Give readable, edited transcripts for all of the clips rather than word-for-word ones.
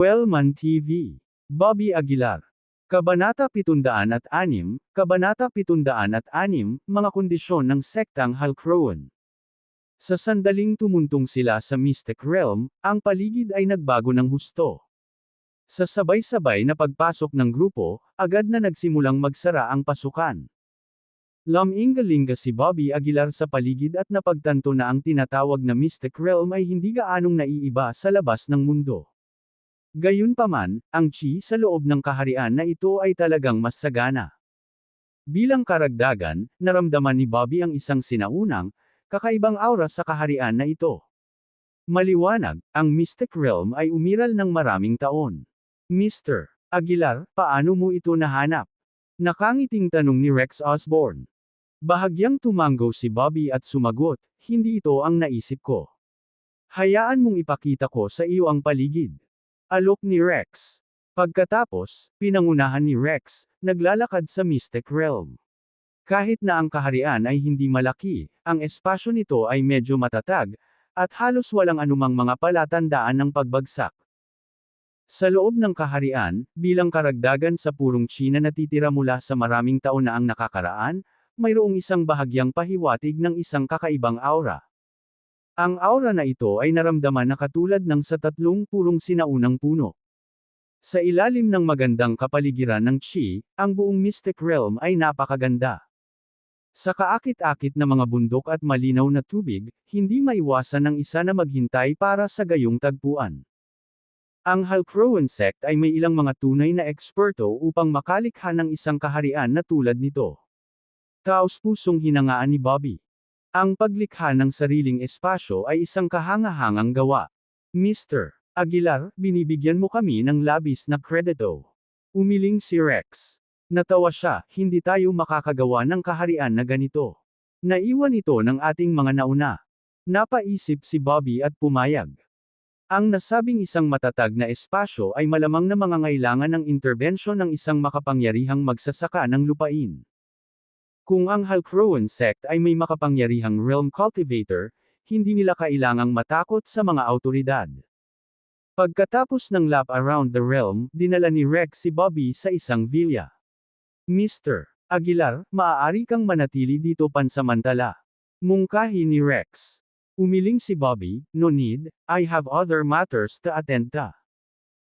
Wellman TV. Bobby Aguilar. Kabanata 706, Kabanata 706, Mga kondisyon ng sektang Halcroan. Sa sandaling tumuntong sila sa Mystic Realm, ang paligid ay nagbago ng husto. Sa sabay-sabay na pagpasok ng grupo, agad na nagsimulang magsara ang pasukan. Lumingalinga si Bobby Aguilar sa paligid at napagtanto na ang tinatawag na Mystic Realm ay hindi gaanong naiiba sa labas ng mundo. Gayunpaman, ang chi sa loob ng kaharian na ito ay talagang mas sagana. Bilang karagdagan, naramdaman ni Bobby ang isang sinaunang, kakaibang aura sa kaharian na ito. Maliwanag, ang Mystic Realm ay umiral ng maraming taon. Mr. Aguilar, paano mo ito nahanap? Nakangiting tanong ni Rex Osborne. Bahagyang tumango si Bobby at sumagot, hindi ito ang naisip ko. Hayaan mong ipakita ko sa iyo ang paligid. Alok ni Rex. Pagkatapos, pinangunahan ni Rex, naglalakad sa Mystic Realm. Kahit na ang kaharian ay hindi malaki, ang espasyo nito ay medyo matatag, at halos walang anumang mga palatandaan ng pagbagsak. Sa loob ng kaharian, bilang karagdagan sa purong chi na natitira mula sa maraming taon na ang nakakaraan, mayroong isang bahagyang pahiwatig ng isang kakaibang aura. Ang aura na ito ay naramdaman na katulad ng sa tatlong purong sinaunang puno. Sa ilalim ng magandang kapaligiran ng chi, ang buong Mystic Realm ay napakaganda. Sa kaakit-akit na mga bundok at malinaw na tubig, hindi maiwasan ng isa na maghintay para sa gayong tagpuan. Ang Halcroan sect ay may ilang mga tunay na eksperto upang makalikha ng isang kaharian na tulad nito. Taos-pusong hinangaan ni Bobby. Ang paglikha ng sariling espasyo ay isang kahangahangang gawa. Mr. Aguilar, binibigyan mo kami ng labis na kredito. Umiling si Rex. Natawa siya, hindi tayo makakagawa ng kaharian na ganito. Naiwan ito ng ating mga nauna. Napaisip si Bobby at pumayag. Ang nasabing isang matatag na espasyo ay malamang na mangangailangan ng interbensyon ng isang makapangyarihang magsasaka ng lupain. Kung ang Halcroan sect ay may makapangyarihang realm cultivator, hindi nila kailangang matakot sa mga autoridad. Pagkatapos ng lap around the realm, dinala ni Rex si Bobby sa isang villa. Mr. Aguilar, maaari kang manatili dito pansamantala. Mungkahi ni Rex. Umiling si Bobby, no need, I have other matters to attend to.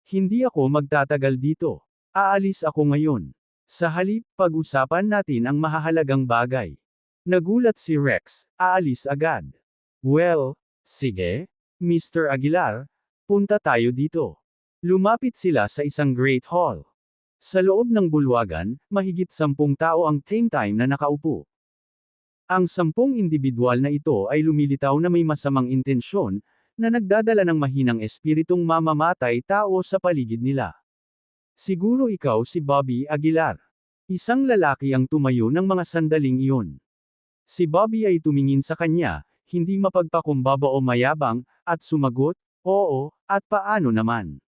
Hindi ako magtatagal dito. Aalis ako ngayon. Sa halip, pag-usapan natin ang mahahalagang bagay. Nagulat si Rex, aalis agad. Well, sige, Mr. Aguilar, punta tayo dito. Lumapit sila sa isang great hall. Sa loob ng bulwagan, mahigit 10 tao ang same time na nakaupo. Ang 10 individual na ito ay lumilitaw na may masamang intensyon, na nagdadala ng mahinang espiritong mamamatay tao sa paligid nila. Siguro ikaw si Bobby Aguilar. Isang lalaki ang tumayo ng mga sandaling iyon. Si Bobby ay tumingin sa kanya, hindi mapagpakumbaba o mayabang, at sumagot, oo, at paano naman?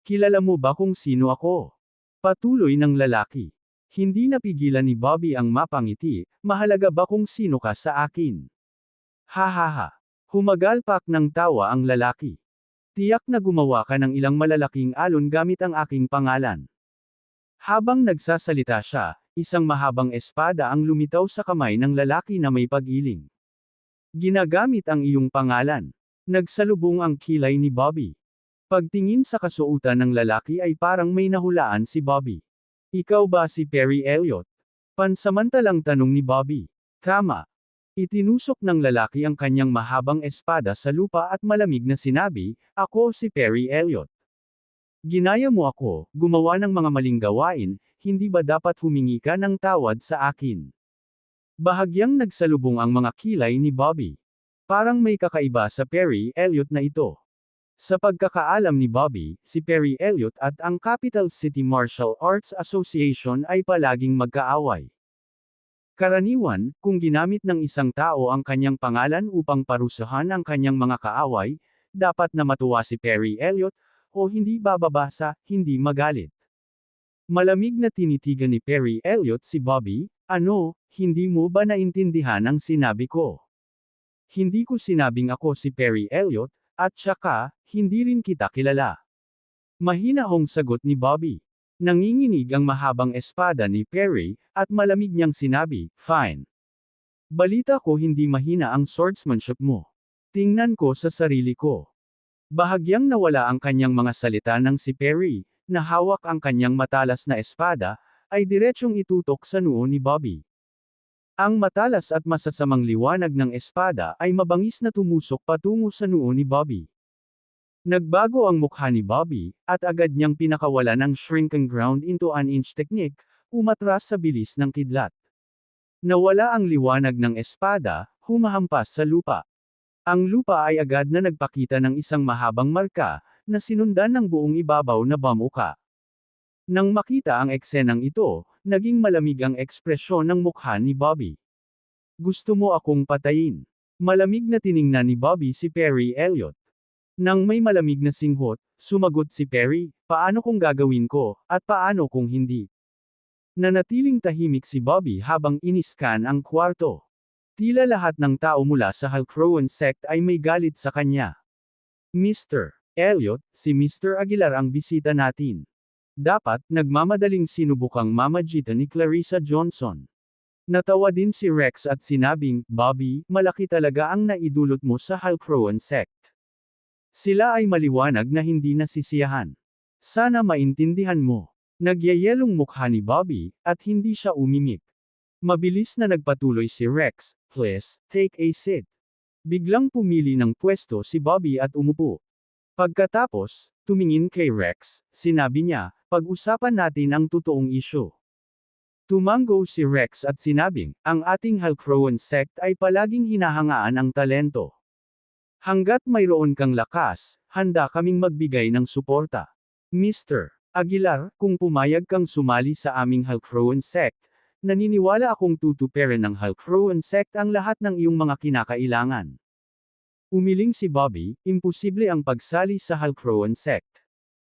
Kilala mo ba kung sino ako? Patuloy ng lalaki. Hindi napigilan ni Bobby ang mapangiti, mahalaga ba kung sino ka sa akin? Hahaha. Humagalpak ng tawa ang lalaki. Tiyak na gumawa ka ng ilang malalaking alon gamit ang aking pangalan. Habang nagsasalita siya, isang mahabang espada ang lumitaw sa kamay ng lalaki na may pag-iling. Ginagamit ang iyong pangalan. Nagsalubong ang kilay ni Bobby. Pagtingin sa kasuotan ng lalaki ay parang may nahulaan si Bobby. Ikaw ba si Perry Elliott? Pansamantalang tanong ni Bobby. Tama. Itinusok ng lalaki ang kanyang mahabang espada sa lupa at malamig na sinabi, ako si Perry Elliott. Ginaya mo ako, gumawa ng mga maling gawain, hindi ba dapat humingi ka ng tawad sa akin? Bahagyang nagsalubong ang mga kilay ni Bobby. Parang may kakaiba sa Perry Elliott na ito. Sa pagkakaalam ni Bobby, si Perry Elliott at ang Capital City Martial Arts Association ay palaging magkaaway. Karaniwan, kung ginamit ng isang tao ang kanyang pangalan upang parusahan ang kanyang mga kaaway, dapat na matuwa si Perry Elliott, o hindi bababa sa, hindi magalit. Malamig na tinitigan ni Perry Elliott si Bobby, ano, hindi mo ba naintindihan ang sinabi ko? Hindi ko sinabing ako si Perry Elliott, at saka, hindi rin kita kilala. Mahinahong sagot ni Bobby. Nanginginig ang mahabang espada ni Perry, at malamig niyang sinabi, "Fine. Balita ko hindi mahina ang swordsmanship mo. Tingnan ko sa sarili ko." Bahagyang nawala ang kanyang mga salita nang si Perry, na hawak ang kanyang matalas na espada, ay diretsyong itutok sa noo ni Bobby. Ang matalas at masasamang liwanag ng espada ay mabangis na tumusok patungo sa noo ni Bobby. Nagbago ang mukha ni Bobby, at agad niyang pinakawalan ang shrink and ground into an inch technique, umatras sa bilis ng kidlat. Nawala ang liwanag ng espada, humahampas sa lupa. Ang lupa ay agad na nagpakita ng isang mahabang marka, na sinundan ng buong ibabaw na bamuka. Nang makita ang eksenang ito, naging malamig ang ekspresyon ng mukha ni Bobby. "Gusto mo akong patayin?" Malamig na tiningnan ni Bobby si Perry Elliott. Nang may malamig na singhot, sumagot si Perry, "Paano kung gagawin ko, at paano kung hindi?" Nanatiling tahimik si Bobby habang iniskan ang kwarto. Tila lahat ng tao mula sa Halcrowan sect ay may galit sa kanya. "Mr. Elliott, si Mr. Aguilar ang bisita natin." Dapat, nagmamadaling sinubukang mamagitan ni Clarissa Johnson. Natawa din si Rex at sinabing, "Bobby, malaki talaga ang naidulot mo sa Halcrowan sect. Sila ay maliwanag na hindi nasisiyahan. Sana maintindihan mo." Nagyayelong mukha ni Bobby, at hindi siya umimik. Mabilis na nagpatuloy si Rex, "Please, take a seat." Biglang pumili ng pwesto si Bobby at umupo. Pagkatapos, tumingin kay Rex, sinabi niya, "Pag-usapan natin ang totoong isyu." Tumango si Rex at sinabing, "Ang ating Halcrowan sect ay palaging hinahangaan ang talento. Hanggat mayroon kang lakas, handa kaming magbigay ng suporta. Mr. Aguilar, kung pumayag kang sumali sa aming Halcrowan sect, naniniwala akong tutuparin ng Halcrowan sect ang lahat ng iyong mga kinakailangan." Umiling si Bobby, imposible ang pagsali sa Halcrowan sect.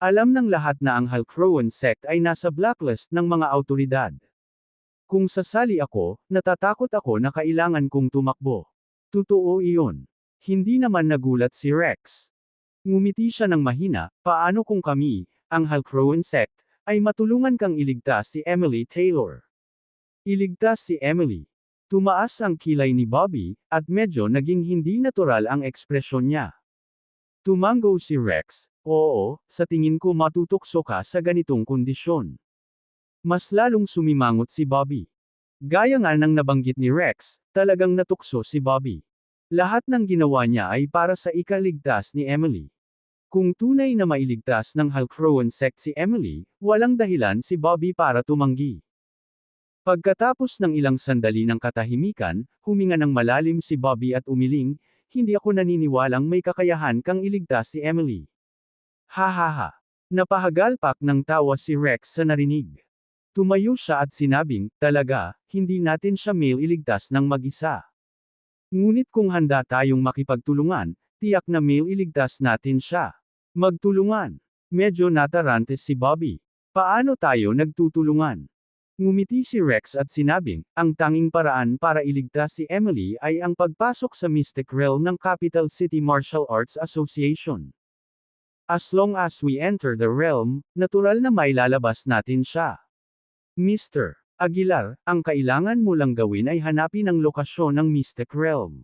Alam ng lahat na ang Halcrowan sect ay nasa blacklist ng mga awtoridad. "Kung sasali ako, natatakot ako na kailangan kong tumakbo." Totoo iyon. Hindi naman nagulat si Rex. Ngumiti siya ng mahina, "Paano kung kami, ang Halcrowan sect, ay matulungan kang iligtas si Emily Taylor?" Iligtas si Emily. Tumaas ang kilay ni Bobby, at medyo naging hindi natural ang ekspresyon niya. Tumango si Rex, "Oo, sa tingin ko matutokso ka sa ganitong kondisyon." Mas lalong sumimangot si Bobby. Gaya nga ng nabanggit ni Rex, talagang natukso si Bobby. Lahat ng ginawa niya ay para sa ikaligtas ni Emily. Kung tunay na mailigtas ng Halcrowan sect si Emily, walang dahilan si Bobby para tumanggi. Pagkatapos ng ilang sandali ng katahimikan, huminga ng malalim si Bobby at umiling, "Hindi ako naniniwalang may kakayahan kang iligtas si Emily." "Ha ha ha." Napahagalpak ng tawa si Rex sa narinig. Tumayo siya at sinabing, "Talaga, hindi natin siya iligtas ng mag-isa. Ngunit kung handa tayong makipagtulungan, tiyak na iligtas natin siya." "Magtulungan?" Medyo natarante si Bobby. "Paano tayo nagtutulungan?" Ngumiti si Rex at sinabing, "Ang tanging paraan para iligtas si Emily ay ang pagpasok sa Mystic Realm ng Capital City Martial Arts Association. As long as we enter the realm, natural na mailalabas natin siya. Mr. Aguilar, ang kailangan mo lang gawin ay hanapin ang lokasyon ng Mystic Realm.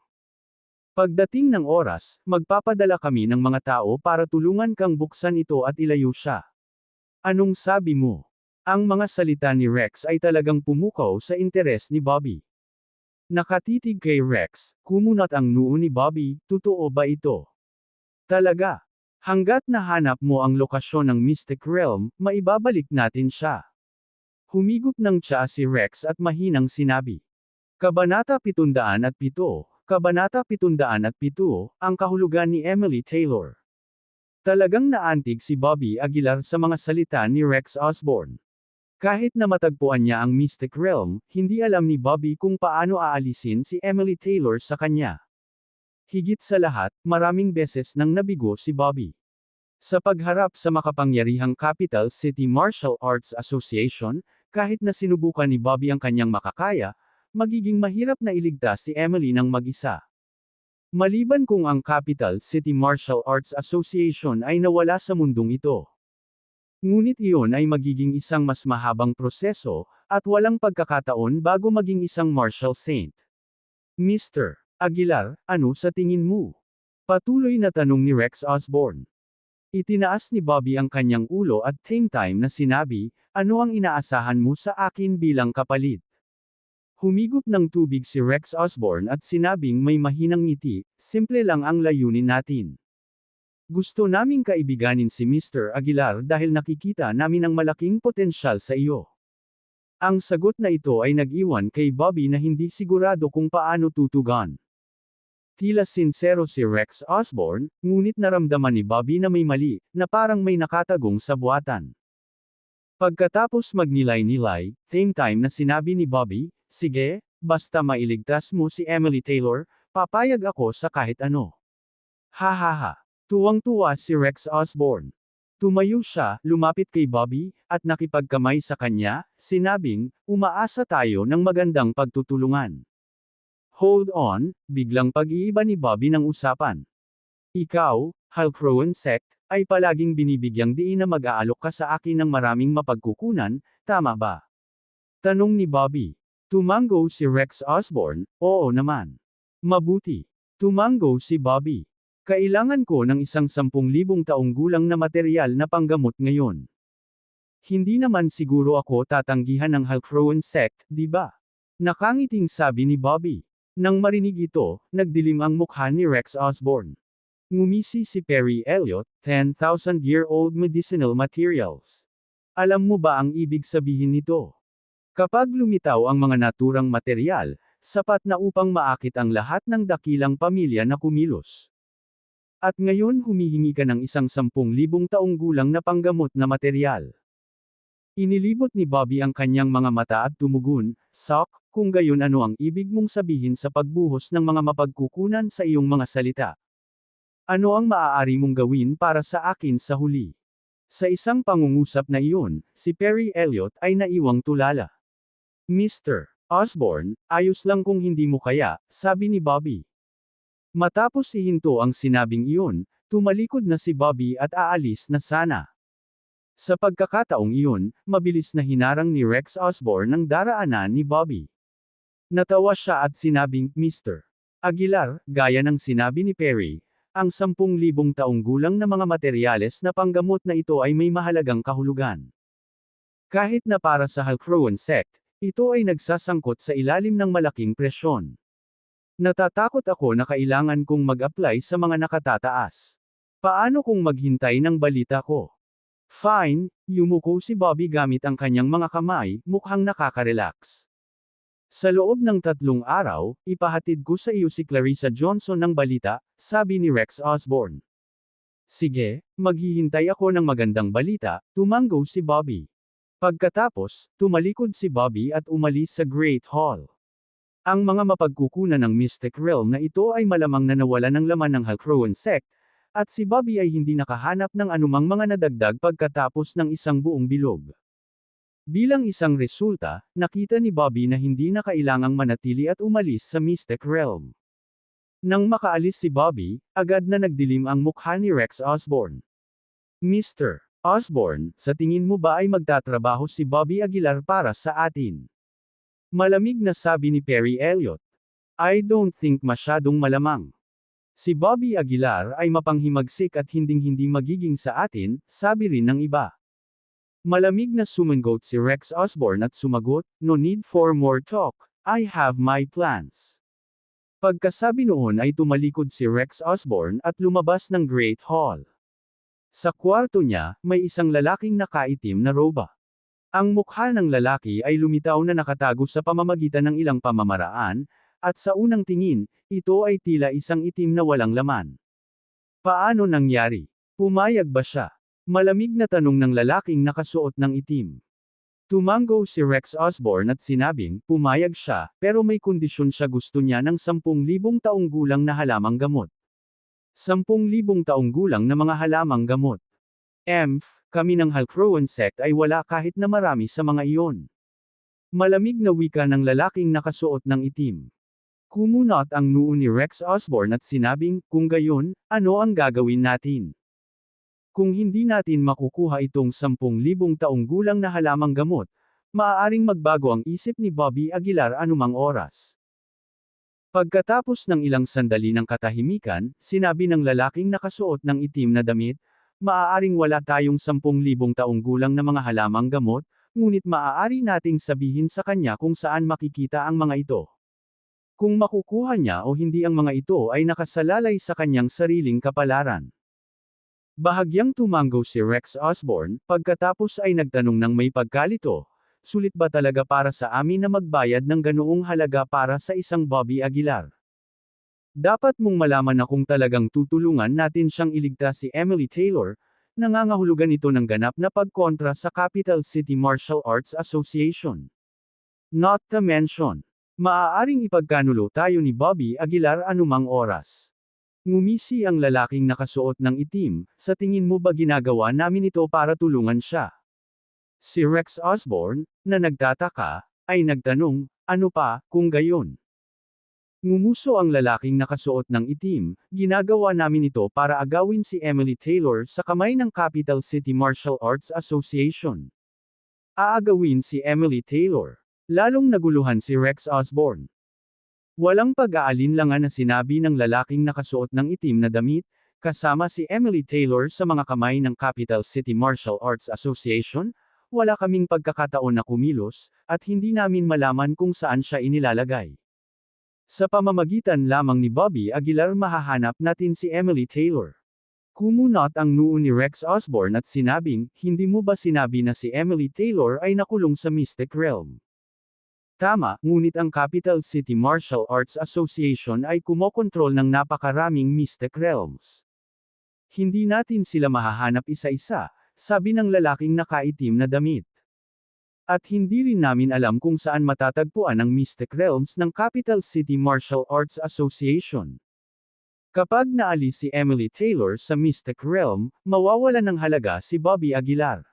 Pagdating ng oras, magpapadala kami ng mga tao para tulungan kang buksan ito at ilayo siya. Anong sabi mo?" Ang mga salita ni Rex ay talagang pumukaw sa interes ni Bobby. Nakatitig kay Rex, kumunat ang noo ni Bobby, "Totoo ba ito?" "Talaga. Hanggat nahanap mo ang lokasyon ng Mystic Realm, maibabalik natin siya." Humigop ng tsaa si Rex at mahinang sinabi. Kabanata 707, Kabanata 707, ang kahulugan ni Emily Taylor. Talagang naantig si Bobby Aguilar sa mga salita ni Rex Osborne. Kahit na matagpuan niya ang Mystic Realm, hindi alam ni Bobby kung paano aalisin si Emily Taylor sa kanya. Higit sa lahat, maraming beses nang nabigo si Bobby. Sa pagharap sa makapangyarihang Capital City Martial Arts Association, kahit na sinubukan ni Bobby ang kanyang makakaya, magiging mahirap na iligtas si Emily ng mag-isa. Maliban kung ang Capital City Martial Arts Association ay nawala sa mundong ito. Ngunit iyon ay magiging isang mas mahabang proseso, at walang pagkakataon bago maging isang martial saint. Mr. Aguilar, ano sa tingin mo? Patuloy na tanong ni Rex Osborne. Itinaas ni Bobby ang kanyang ulo at same time na sinabi, ano ang inaasahan mo sa akin bilang kapalit? Humigop ng tubig si Rex Osborne at sinabing may mahinang ngiti, simple lang ang layunin natin. Gusto naming kaibiganin si Mr. Aguilar dahil nakikita namin ang malaking potensyal sa iyo. Ang sagot na ito ay nag-iwan kay Bobby na hindi sigurado kung paano tutugon. Tila sinsero si Rex Osborne, ngunit naramdaman ni Bobby na may mali, na parang may nakatagong sa buwatan. Pagkatapos magnilay-nilay, same time na sinabi ni Bobby, sige, basta mailigtas mo si Emily Taylor, papayag ako sa kahit ano. Hahaha. Tuwang-tuwa si Rex Osborne. Tumayo siya, lumapit kay Bobby, at nakipagkamay sa kanya, sinabing, umaasa tayo ng magandang pagtutulungan. Hold on, biglang pag-iiba ni Bobby ng usapan. Ikaw, Halcrowan Sect, ay palaging binibigyang diin na mag-aalok ka sa akin ng maraming mapagkukunan, tama ba? Tanong ni Bobby. Tumango si Rex Osborne, oo naman. Mabuti. Tumango si Bobby. Kailangan ko ng isang 10,000 taong gulang na material na panggamot ngayon. Hindi naman siguro ako tatanggihan ng Halcrowan Sect, di ba? Nakangiting sabi ni Bobby. Nang marinig ito, nagdilim ang mukha ni Rex Osborne. Ngumisi si Perry Elliott, 10,000-year-old medicinal materials. Alam mo ba ang ibig sabihin nito? Kapag lumitaw ang mga naturang material, sapat na upang maakit ang lahat ng dakilang pamilya na kumilos. At ngayon humihingi ka ng isang 10,000 taong gulang na panggamot na material. Inilibot ni Bobby ang kanyang mga mata at tumugon, Sok, kung gayon ano ang ibig mong sabihin sa pagbuhos ng mga mapagkukunan sa iyong mga salita? Ano ang maaari mong gawin para sa akin sa huli? Sa isang pangungusap na iyon, si Perry Elliott ay naiwang tulala. Mr. Osborne, ayos lang kung hindi mo kaya, sabi ni Bobby. Matapos ihinto ang sinabing iyon, tumalikod na si Bobby at aalis na sana. Sa pagkakataong iyon, mabilis na hinarang ni Rex Osborne ang daraanan ni Bobby. Natawa siya at sinabing, Mr. Aguilar, gaya ng sinabi ni Perry, ang 10,000 taong gulang na mga materyales na panggamot na ito ay may mahalagang kahulugan. Kahit na para sa Halcrowan Sect, ito ay nagsasangkot sa ilalim ng malaking presyon. Natatakot ako na kailangan kong mag-apply sa mga nakatataas. Paano kung maghintay ng balita ko? Fine, yumuko si Bobby gamit ang kanyang mga kamay, mukhang nakaka-relax. Sa loob ng 3 araw, ipahatid ko sa iyo si Clarissa Johnson ng balita, sabi ni Rex Osborne. Sige, maghihintay ako ng magandang balita, tumango si Bobby. Pagkatapos, tumalikod si Bobby at umalis sa Great Hall. Ang mga mapagkukunan ng Mystic Realm na ito ay malamang na nawala ng laman ng Halcrowan Sect, at si Bobby ay hindi nakahanap ng anumang mga nadagdag pagkatapos ng isang buong bilog. Bilang isang resulta, nakita ni Bobby na hindi na kailangang manatili at umalis sa Mystic Realm. Nang makaalis si Bobby, agad na nagdilim ang mukha ni Rex Osborne. Mr. Osborne, sa tingin mo ba ay magtatrabaho si Bobby Aguilar para sa atin? Malamig na sabi ni Perry Elliott. I don't think masyadong malamang. Si Bobby Aguilar ay mapanghimagsik at hinding-hindi magiging sa atin, sabi rin ng iba. Malamig na sumangot si Rex Osborne at sumagot, no need for more talk, I have my plans. Pagkasabi noon ay tumalikod si Rex Osborne at lumabas ng Great Hall. Sa kwarto niya, may isang lalaking nakaitim na roba. Ang mukha ng lalaki ay lumitaw na nakatago sa pamamagitan ng ilang pamamaraan, at sa unang tingin, ito ay tila isang itim na walang laman. Paano nangyari? Pumayag ba siya? Malamig na tanong ng lalaking nakasuot ng itim. Tumango si Rex Osborne at sinabing, pumayag siya, pero may kondisyon siya gusto niya ng 10,000 taong gulang na halamang gamot. 10,000 taong gulang na mga halamang gamot. Kami ng Halcrowan Sect ay wala kahit na marami sa mga iyon. Malamig na wika ng lalaking nakasuot ng itim. Kumunot ang noo ni Rex Osborne at sinabing, kung gayon, ano ang gagawin natin? Kung hindi natin makukuha itong 10,000 taong gulang na halamang gamot, maaaring magbago ang isip ni Bobby Aguilar anumang oras. Pagkatapos ng ilang sandali ng katahimikan, sinabi ng lalaking nakasuot ng itim na damit, maaaring wala tayong 10,000 taong gulang na mga halamang gamot, ngunit maaari nating sabihin sa kanya kung saan makikita ang mga ito. Kung makukuha niya o hindi ang mga ito ay nakasalalay sa kanyang sariling kapalaran. Bahagyang tumango si Rex Osborne, pagkatapos ay nagtanong ng may pagkalito, sulit ba talaga para sa amin na magbayad ng ganoong halaga para sa isang Bobby Aguilar? Dapat mong malaman na kung talagang tutulungan natin siyang iligtas si Emily Taylor, nangangahulugan ito ng ganap na pagkontra sa Capital City Martial Arts Association. Not to mention, maaaring ipagkanulo tayo ni Bobby Aguilar anumang oras. Ngumisi ang lalaking nakasuot ng itim, sa tingin mo ba ginagawa namin ito para tulungan siya? Si Rex Osborne, na nagtataka, ay nagtanong, ano pa, kung gayon? Ngumuso ang lalaking nakasuot ng itim, ginagawa namin ito para agawin si Emily Taylor sa kamay ng Capital City Martial Arts Association. Aagawin si Emily Taylor. Lalong naguluhan si Rex Osborne. Walang pag-aalinlangan na sinabi ng lalaking nakasuot ng itim na damit, kasama si Emily Taylor sa mga kamay ng Capital City Martial Arts Association, wala kaming pagkakataon na kumilos, at hindi namin malaman kung saan siya inilalagay. Sa pamamagitan lamang ni Bobby Aguilar mahahanap natin si Emily Taylor. Kumunot ang noo ni Rex Osborne at sinabing, hindi mo ba sinabi na si Emily Taylor ay nakulong sa Mystic Realm? Tama, ngunit ang Capital City Martial Arts Association ay kumokontrol ng napakaraming Mystic Realms. Hindi natin sila mahahanap isa-isa, sabi ng lalaking nakaitim na damit. At hindi rin namin alam kung saan matatagpuan ang Mystic Realms ng Capital City Martial Arts Association. Kapag naalis si Emily Taylor sa Mystic Realm, mawawalan ng halaga si Bobby Aguilar.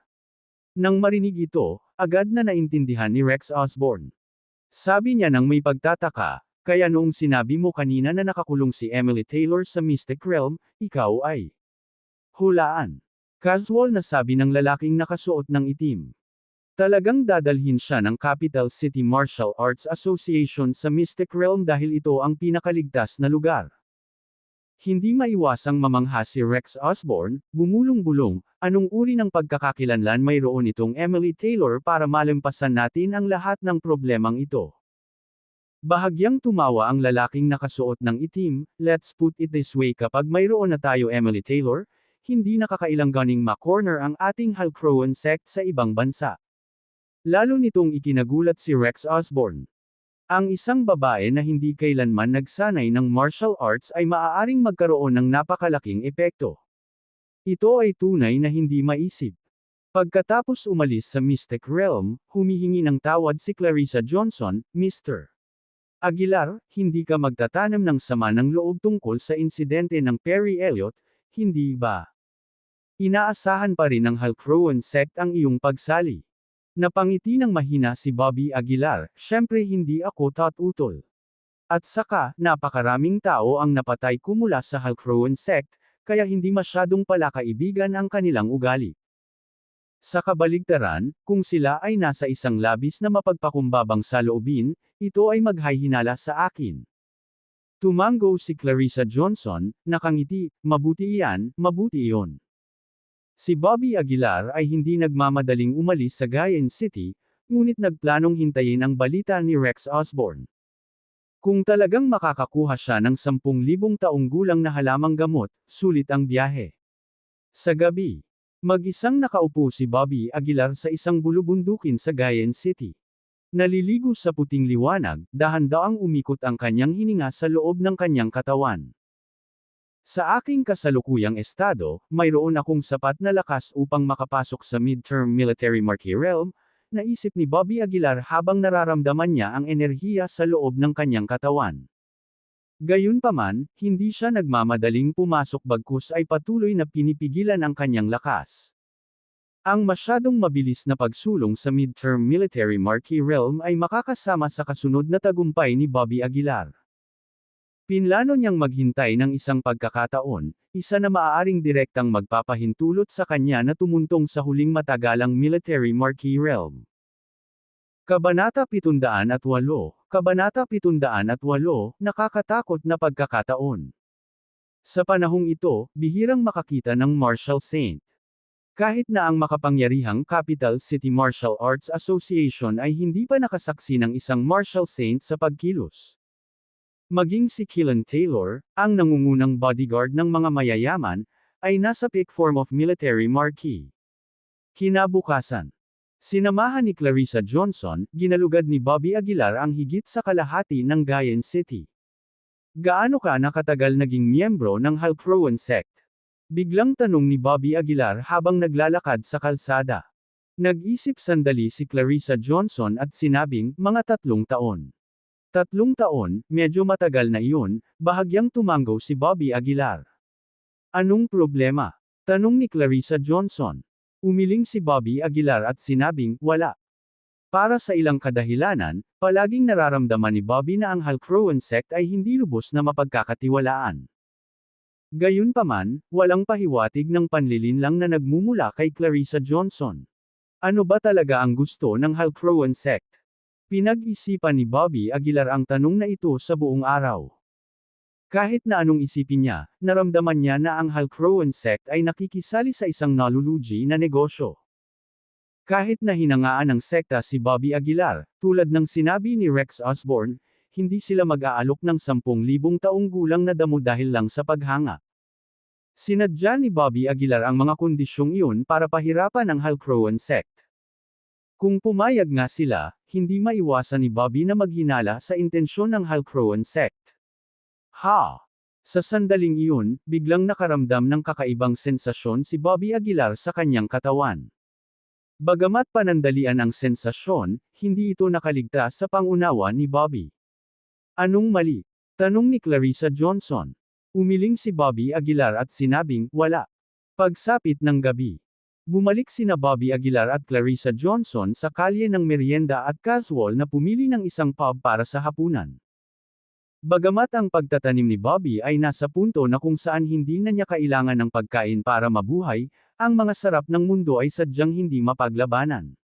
Nang marinig ito, agad na naintindihan ni Rex Osborne. Sabi niya nang may pagtataka, kaya noong sinabi mo kanina na nakakulong si Emily Taylor sa Mystic Realm, ikaw ay hulaan. Casual na sabi ng lalaking nakasuot ng itim. Talagang dadalhin siya ng Capital City Martial Arts Association sa Mystic Realm dahil ito ang pinakaligtas na lugar. Hindi maiwasang mamangha si Rex Osborne, bumulong-bulong, anong uri ng pagkakakilanlan mayroon itong Emily Taylor para malampasan natin ang lahat ng problemang ito. Bahagyang tumawa ang lalaking nakasuot ng itim, let's put it this way kapag mayroon na tayo Emily Taylor, hindi nakakailanganing ma-corner ang ating Halcrowan sect sa ibang bansa. Lalo nitong ikinagulat si Rex Osborne. Ang isang babae na hindi kailanman nagsanay ng martial arts ay maaaring magkaroon ng napakalaking epekto. Ito ay tunay na hindi maisip. Pagkatapos umalis sa Mystic Realm, humihingi ng tawad si Clarissa Johnson, Mr. Aguilar, hindi ka magtatanam ng sama ng loob tungkol sa insidente ng Perry Elliott, hindi ba? Inaasahan pa rin ng Halcrowan sect ang iyong pagsali. Napangiti ng mahina si Bobby Aguilar, syempre hindi ako tatutol. At saka, napakaraming tao ang napatay kumula sa Halcrowan sect, kaya hindi masyadong palakaibigan ang kanilang ugali. Sa kabaligtaran, kung sila ay nasa isang labis na mapagpakumbabang saloobin, ito ay maghahinala sa akin. Tumango si Clarissa Johnson, nakangiti, mabuti iyan, mabuti iyon. Si Bobby Aguilar ay hindi nagmamadaling umalis sa Gayan City, ngunit nagplanong hintayin ang balita ni Rex Osborne. Kung talagang makakakuha siya ng 10,000 taong gulang na halamang gamot, sulit ang biyahe. Sa gabi, mag-isang nakaupo si Bobby Aguilar sa isang bulubundukin sa Gayan City. Naliligo sa puting liwanag, dahan-daang umikot ang kanyang hininga sa loob ng kanyang katawan. Sa aking kasalukuyang estado, mayroon akong sapat na lakas upang makapasok sa midterm military marquee realm, naisip ni Bobby Aguilar habang nararamdaman niya ang enerhiya sa loob ng kanyang katawan. Gayunpaman, hindi siya nagmamadaling pumasok bagkus ay patuloy na pinipigilan ang kanyang lakas. Ang masyadong mabilis na pagsulong sa midterm military marquee realm ay makakasama sa kasunod na tagumpay ni Bobby Aguilar. Pinlano niyang maghintay ng isang pagkakataon, isa na maaaring direktang magpapahintulot sa kanya na tumuntong sa huling matagalang military marquee realm. Kabanata 708, Kabanata 708, Nakakatakot na pagkakataon. Sa panahong ito, bihirang makakita ng martial saint. Kahit na ang makapangyarihang Capital City Martial Arts Association ay hindi pa nakasaksi ng isang martial saint sa pagkilos. Maging si Keelan Taylor, ang nangungunang bodyguard ng mga mayayaman, ay nasa peak form of military marquee. Kinabukasan, sinamahan ni Clarissa Johnson, ginalugad ni Bobby Aguilar ang higit sa kalahati ng Gayen City. Gaano ka nakatagal naging miyembro ng Halcrowan sect? Biglang tanong ni Bobby Aguilar habang naglalakad sa kalsada. Nag-isip sandali si Clarissa Johnson at sinabing, mga 3 taon. 3 taon, medyo matagal na iyon, bahagyang tumanggo si Bobby Aguilar. Anong problema? Tanong ni Clarissa Johnson. Umiling si Bobby Aguilar at sinabing, wala. Para sa ilang kadahilanan, palaging nararamdaman ni Bobby na ang Halcrowan sect ay hindi lubos na mapagkakatiwalaan. Gayunpaman, walang pahiwatig ng panlilinlang na nagmumula kay Clarissa Johnson. Ano ba talaga ang gusto ng Halcrowan sect? Pinag-isipan ni Bobby Aguilar ang tanong na ito sa buong araw. Kahit na anong isipin niya, naramdaman niya na ang Halcrowan sect ay nakikisali sa isang nalulugi na negosyo. Kahit na hinangaan ng sekta si Bobby Aguilar, tulad ng sinabi ni Rex Osborne, hindi sila mag-aalok ng 10,000 taong gulang na damo dahil lang sa paghanga. Sinadya ni Bobby Aguilar ang mga kondisyong iyon para pahirapan ang Halcrowan sect. Kung pumayag nga sila, hindi maiwasan ni Bobby na maghinala sa intensyon ng Halcrowan sect. Sa sandaling iyon, biglang nakaramdam ng kakaibang sensasyon si Bobby Aguilar sa kanyang katawan. Bagamat panandalian ang sensasyon, hindi ito nakaligtas sa pangunawa ni Bobby. Anong mali? Tanong ni Clarissa Johnson. Umiling si Bobby Aguilar at sinabing, wala. Pagsapit ng gabi. Bumalik sina Bobby Aguilar at Clarissa Johnson sa kalye ng merienda at casual na pumili ng isang pub para sa hapunan. Bagamat ang pagtatanim ni Bobby ay nasa punto na kung saan hindi na niya kailangan ng pagkain para mabuhay, ang mga sarap ng mundo ay sadyang hindi mapaglabanan.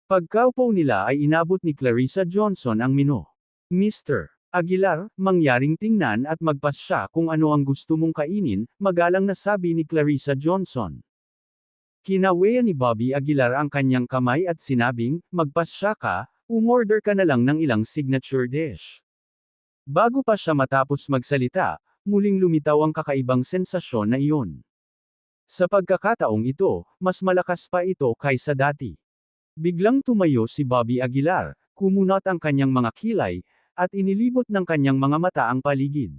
Pagkaupo nila ay inabot ni Clarissa Johnson ang menu. Mr. Aguilar, mangyaring tingnan at magpasya kung ano ang gusto mong kainin, magalang na sabi ni Clarissa Johnson. Kinaweya ni Bobby Aguilar ang kanyang kamay at sinabing, magpasya ka, umorder ka na lang ng ilang signature dish. Bago pa siya matapos magsalita, muling lumitaw ang kakaibang sensasyon na iyon. Sa pagkakataong ito, mas malakas pa ito kaysa dati. Biglang tumayo si Bobby Aguilar, kumunot ang kanyang mga kilay, at inilibot ng kanyang mga mata ang paligid.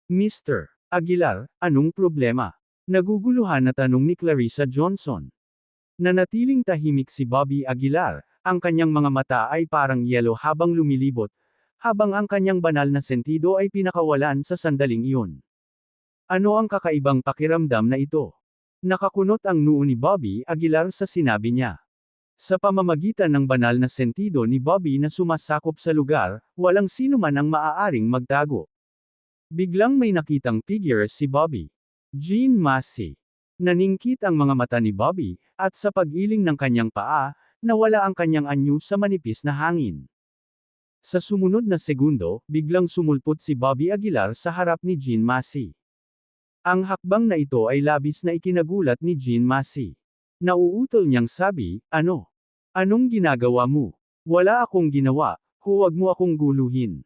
Mr. Aguilar, anong problema? Naguguluhan na tanong ni Clarissa Johnson. Nanatiling tahimik si Bobby Aguilar, ang kanyang mga mata ay parang yelo habang lumilibot, habang ang kanyang banal na sentido ay pinakawalan sa sandaling iyon. Ano ang kakaibang pakiramdam na ito? Nakakunot ang noo ni Bobby Aguilar sa sinabi niya. Sa pamamagitan ng banal na sentido ni Bobby na sumasakop sa lugar, walang sino man ang maaaring magtago. Biglang may nakitang figure si Bobby. Jean Massey. Naningkit ang mga mata ni Bobby, at sa pag-iling ng kanyang paa, nawala ang kanyang anyo sa manipis na hangin. Sa sumunod na segundo, biglang sumulpot si Bobby Aguilar sa harap ni Jean Massey. Ang hakbang na ito ay labis na ikinagulat ni Jean Massey. Nauutol niyang sabi, ano? Anong ginagawa mo? Wala akong ginawa, huwag mo akong guluhin.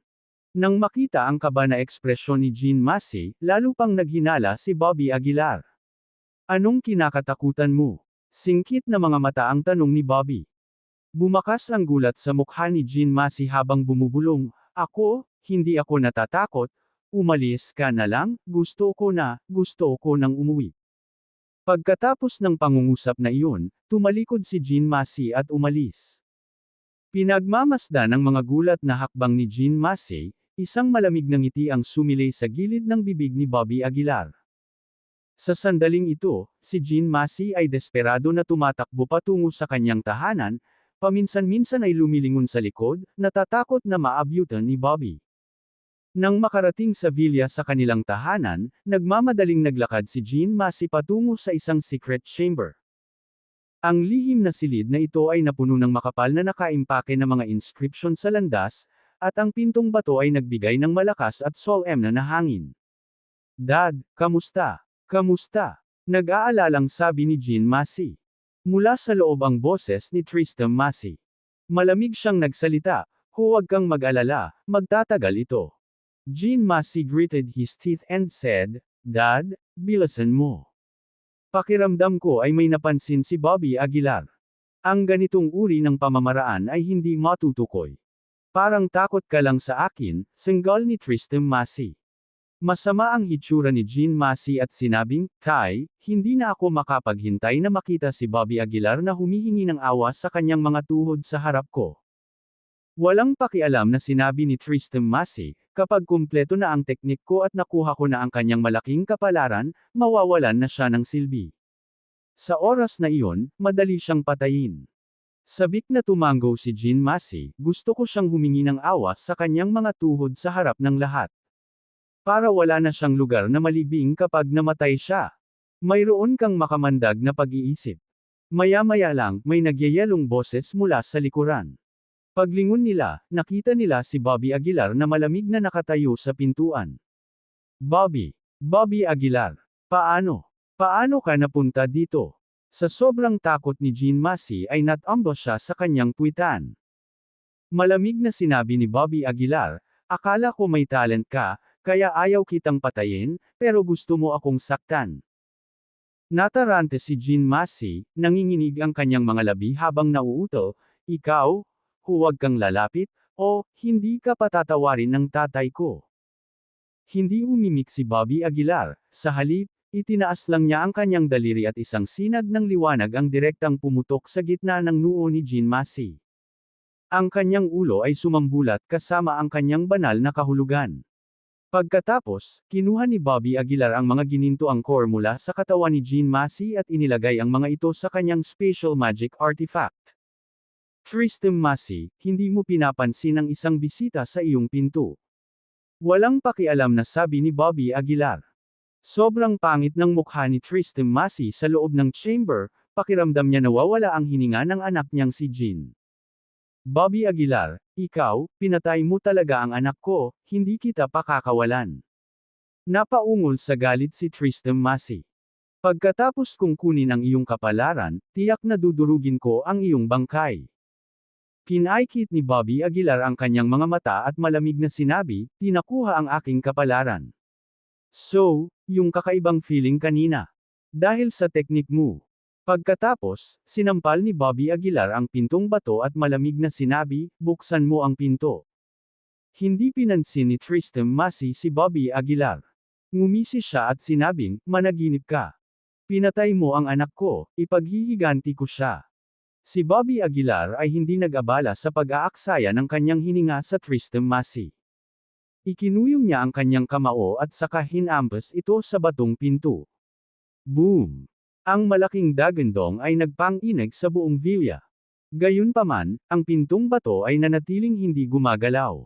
Nang makita ang kaba na ekspresyon ni Jean Massey, lalo pang naghinala si Bobby Aguilar. Anong kinakatakutan mo? Singkit na mga mata ang tanong ni Bobby. Bumakas ang gulat sa mukha ni Jean Massey habang bumubulong, ako, hindi ako natatakot, umalis ka na lang, gusto ko nang umuwi. Pagkatapos ng pangungusap na iyon, tumalikod si Jean Massey at umalis. Pinagmamasdan ng mga gulat na hakbang ni Jean Massey, isang malamig na ngiti ang sumilay sa gilid ng bibig ni Bobby Aguilar. Sa sandaling ito, si Jean Massey ay desperado na tumatakbo patungo sa kanyang tahanan, paminsan-minsan ay lumilingon sa likod, natatakot na maabyutan ni Bobby. Nang makarating sa villa sa kanilang tahanan, nagmamadaling naglakad si Jean Massey patungo sa isang secret chamber. Ang lihim na silid na ito ay napuno ng makapal na nakaimpake na mga inscription sa landas, at ang pintong bato ay nagbigay ng malakas at solemn na hangin. Dad, kamusta? Kamusta? Nag-aalalang sabi ni Jean Massey. Mula sa loob ang boses ni Tristram Massey. Malamig siyang nagsalita, huwag kang mag-alala, magtatagal ito. Jean Massey gritted his teeth and said, Dad, bilasan mo. Pakiramdam ko ay may napansin si Bobby Aguilar. Ang ganitong uri ng pamamaraan ay hindi matutukoy. Parang takot ka lang sa akin, sanggal ni Tristram Massey. Masama ang hitsura ni Jean Massey at sinabing, Tay, hindi na ako makapaghintay na makita si Bobby Aguilar na humihingi ng awa sa kanyang mga tuhod sa harap ko. Walang pakialam na sinabi ni Tristram Massey, kapag kumpleto na ang teknik ko at nakuha ko na ang kanyang malaking kapalaran, mawawalan na siya ng silbi. Sa oras na iyon, madali siyang patayin. Sabik na tumanggo si Jean Massey, gusto ko siyang humingi ng awa sa kanyang mga tuhod sa harap ng lahat. Para wala na siyang lugar na malibing kapag namatay siya. Mayroon kang makamandag na pag-iisip. Maya-maya lang, may nagyayelong boses mula sa likuran. Paglingon nila, nakita nila si Bobby Aguilar na malamig na nakatayo sa pintuan. Bobby Aguilar. Paano? Paano ka napunta dito? Sa sobrang takot ni Jean Massey ay natambo siya sa kanyang puwitan. Malamig na sinabi ni Bobby Aguilar, akala ko may talent ka, kaya ayaw kitang patayin, pero gusto mo akong saktan. Natarante si Jean Massey, nanginginig ang kanyang mga labi habang nauuto, ikaw, huwag kang lalapit, o, hindi ka patatawarin ng tatay ko. Hindi umimik si Bobby Aguilar, sa halip, itinaas lang niya ang kanyang daliri at isang sinag ng liwanag ang direktang pumutok sa gitna ng noo ni Jean Massey. Ang kanyang ulo ay sumambulat kasama ang kanyang banal na kahulugan. Pagkatapos, kinuha ni Bobby Aguilar ang mga ginintoang core mula sa katawan ni Jean Massey at inilagay ang mga ito sa kanyang special magic artifact. Tristram Massey, hindi mo pinapansin ang isang bisita sa iyong pinto. Walang pakialam na sabi ni Bobby Aguilar. Sobrang pangit ng mukha ni Tristram Massey sa loob ng chamber, pakiramdam niya nawawala ang hininga ng anak niyang si Jean. Bobby Aguilar, ikaw, pinatay mo talaga ang anak ko, hindi kita pakakawalan. Napaungol sa galit si Tristram Massey. Pagkatapos kong kunin ang iyong kapalaran, tiyak na dudurugin ko ang iyong bangkay. Pinaikit ni Bobby Aguilar ang kanyang mga mata at malamig na sinabi, tinakuha ang aking kapalaran. So, yung kakaibang feeling kanina. Dahil sa teknik mo. Pagkatapos, sinampal ni Bobby Aguilar ang pintong bato at malamig na sinabi, buksan mo ang pinto. Hindi pinansin ni Tristram Massey si Bobby Aguilar. Ngumisi siya at sinabing, managinip ka. Pinatay mo ang anak ko, ipaghihiganti ko siya. Si Bobby Aguilar ay hindi nag-abala sa pag-aaksaya ng kanyang hininga sa Tristram Massey. Ikinuyom niya ang kanyang kamao at saka hinampas ito sa batong pinto. Boom! Ang malaking dagandong ay nagpang-inig sa buong villa. Gayunpaman, ang pintong bato ay nanatiling hindi gumagalaw.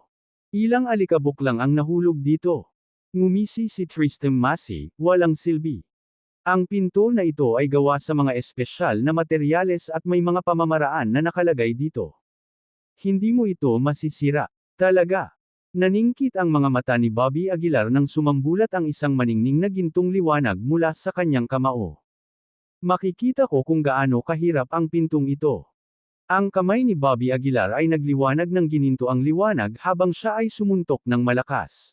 Ilang alikabok lang ang nahulog dito. Ngumisi si Tristram Massey, walang silbi. Ang pinto na ito ay gawa sa mga espesyal na materyales at may mga pamamaraan na nakalagay dito. Hindi mo ito masisira. Talaga. Naningkit ang mga mata ni Bobby Aguilar nang sumambulat ang isang maningning na gintong liwanag mula sa kanyang kamao. Makikita ko kung gaano kahirap ang pintong ito. Ang kamay ni Bobby Aguilar ay nagliwanag ng gininto ang liwanag habang siya ay sumuntok ng malakas.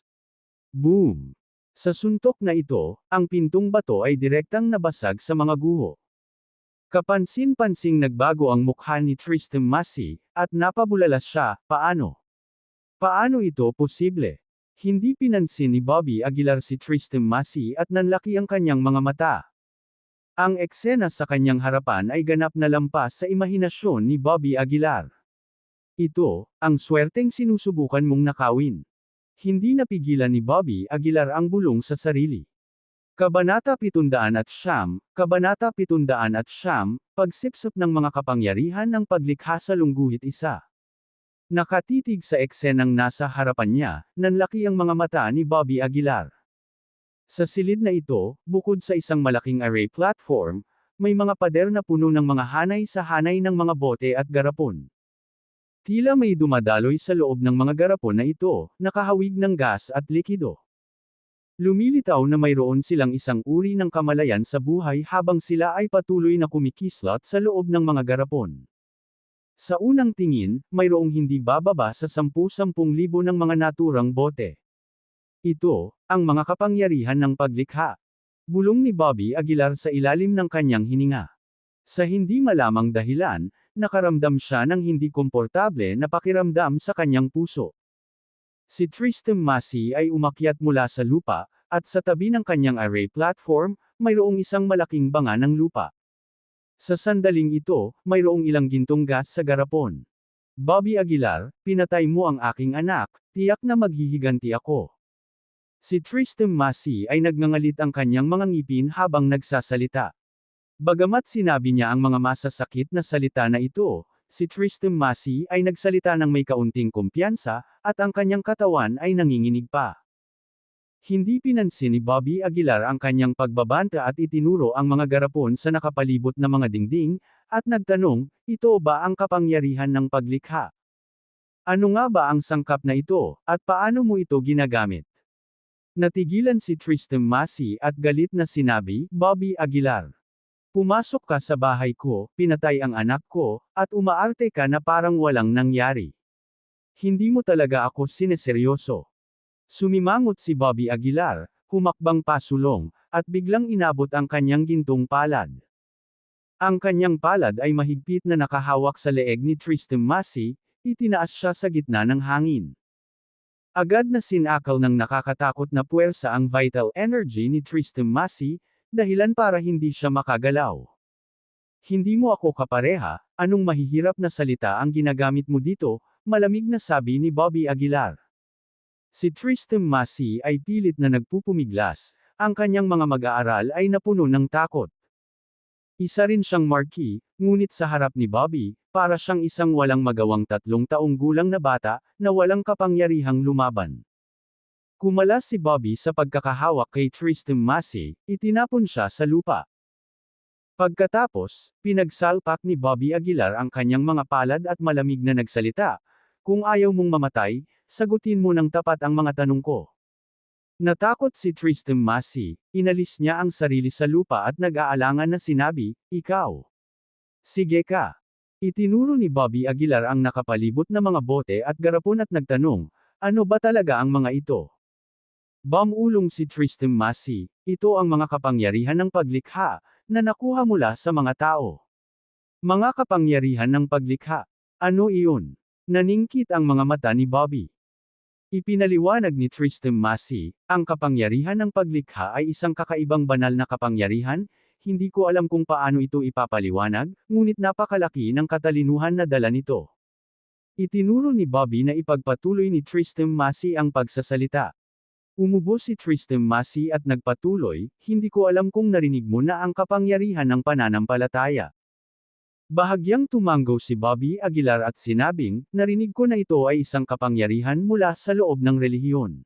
Boom! Sa suntok na ito, ang pintong bato ay direktang nabasag sa mga guho. Kapansin-pansing nagbago ang mukha ni Tristram Massey, at napabulala siya, paano? Paano ito posible? Hindi pinansin ni Bobby Aguilar si Tristram Massey at nanlaki ang kanyang mga mata. Ang eksena sa kanyang harapan ay ganap na lampas sa imahinasyon ni Bobby Aguilar. Ito, ang swerteng sinusubukan mong nakawin. Hindi napigilan ni Bobby Aguilar ang bulong sa sarili. Kabanata 700, Kabanata 700, Pagsipsip ng mga kapangyarihan ng paglikha sa lungguhit isa. Nakatitig sa eksenang nasa harapan niya, nanlaki ang mga mata ni Bobby Aguilar. Sa silid na ito, bukod sa isang malaking array platform, may mga pader na puno ng mga hanay sa hanay ng mga bote at garapon. Tila may dumadaloy sa loob ng mga garapon na ito, nakahawig ng gas at likido. Lumilitaw na mayroon silang isang uri ng kamalayan sa buhay habang sila ay patuloy na kumikislot sa loob ng mga garapon. Sa unang tingin, mayroong hindi bababa sa 10,000 ng mga naturang bote. Ito, ang mga kapangyarihan ng paglikha. Bulong ni Bobby Aguilar sa ilalim ng kanyang hininga. Sa hindi malamang dahilan, nakaramdam siya ng hindi komportable na pakiramdam sa kanyang puso. Si Tristan Massey ay umakyat mula sa lupa, at sa tabi ng kanyang array platform, mayroong isang malaking banga ng lupa. Sa sandaling ito, mayroong ilang gintong gas sa garapon. Bobby Aguilar, pinatay mo ang aking anak, tiyak na maghihiganti ako. Si Tristan Massey ay nagngangalit ang kanyang mga ngipin habang nagsasalita. Bagamat sinabi niya ang mga masasakit na salita na ito, si Tristan Massey ay nagsalita ng may kaunting kumpiyansa, at ang kanyang katawan ay nanginginig pa. Hindi pinansin ni Bobby Aguilar ang kanyang pagbabanta at itinuro ang mga garapon sa nakapalibot na mga dingding, at nagtanong, ito ba ang kapangyarihan ng paglikha? Ano nga ba ang sangkap na ito, at paano mo ito ginagamit? Natigilan si Tristan Massey at galit na sinabi, Bobby Aguilar. Pumasok ka sa bahay ko, pinatay ang anak ko, at umaarte ka na parang walang nangyari. Hindi mo talaga ako sineseryoso. Sumimangot si Bobby Aguilar, humakbang pasulong, at biglang inabot ang kanyang gintong palad. Ang kanyang palad ay mahigpit na nakahawak sa leeg ni Tristan Massey, itinaas siya sa gitna ng hangin. Agad na sinakal ng nakakatakot na puwersa ang vital energy ni Tristan Massey, dahilan para hindi siya makagalaw. Hindi mo ako kapareha, anong mahihirap na salita ang ginagamit mo dito, malamig na sabi ni Bobby Aguilar. Si Tristan Massey ay pilit na nagpupumiglas, ang kanyang mga mag-aaral ay napuno ng takot. Isa rin siyang marquee, ngunit sa harap ni Bobby, para siyang isang walang magawang 3 taong gulang na bata, na walang kapangyarihang lumaban. Kumalas si Bobby sa pagkakahawak kay Tristan Massey, itinapon siya sa lupa. Pagkatapos, pinagsalpak ni Bobby Aguilar ang kanyang mga palad at malamig na nagsalita, kung ayaw mong mamatay, sagutin mo ng tapat ang mga tanong ko. Natakot si Tristan Massey, inalis niya ang sarili sa lupa at nag-aalangan na sinabi, ikaw. Sige ka. Itinuro ni Bobby Aguilar ang nakapalibot na mga bote at garapon at nagtanong, ano ba talaga ang mga ito? Bumulong si Tristan Massey, ito ang mga kapangyarihan ng paglikha, na nakuha mula sa mga tao. Mga kapangyarihan ng paglikha. Ano iyon? Naningkit ang mga mata ni Bobby. Ipinaliwanag ni Tristan Massey, ang kapangyarihan ng paglikha ay isang kakaibang banal na kapangyarihan, hindi ko alam kung paano ito ipapaliwanag, ngunit napakalaki ng katalinuhan na dala nito. Itinuro ni Bobby na ipagpatuloy ni Tristan Massey ang pagsasalita. Umubo si Tristan Massey at nagpatuloy, hindi ko alam kung narinig mo na ang kapangyarihan ng pananampalataya. Bahagyang tumango si Bobby Aguilar at sinabing, narinig ko na ito ay isang kapangyarihan mula sa loob ng relihiyon.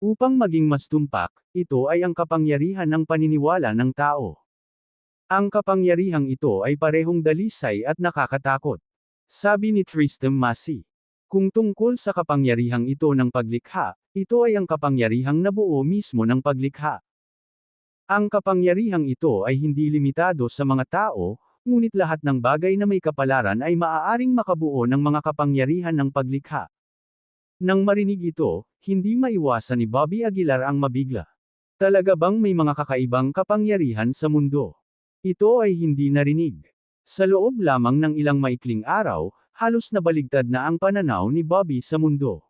Upang maging mas tumpak, ito ay ang kapangyarihan ng paniniwala ng tao. Ang kapangyarihang ito ay parehong dalisay at nakakatakot. Sabi ni Tristan Massey. Kung tungkol sa kapangyarihang ito ng paglikha, ito ay ang kapangyarihang nabuo mismo ng paglikha. Ang kapangyarihang ito ay hindi limitado sa mga tao, ngunit lahat ng bagay na may kapalaran ay maaaring makabuo ng mga kapangyarihan ng paglikha. Nang marinig ito, hindi maiwasan ni Bobby Aguilar ang mabigla. Talaga bang may mga kakaibang kapangyarihan sa mundo? Ito ay hindi narinig. Sa loob lamang ng ilang maikling araw, halos nabaligtad na ang pananaw ni Bobby sa mundo.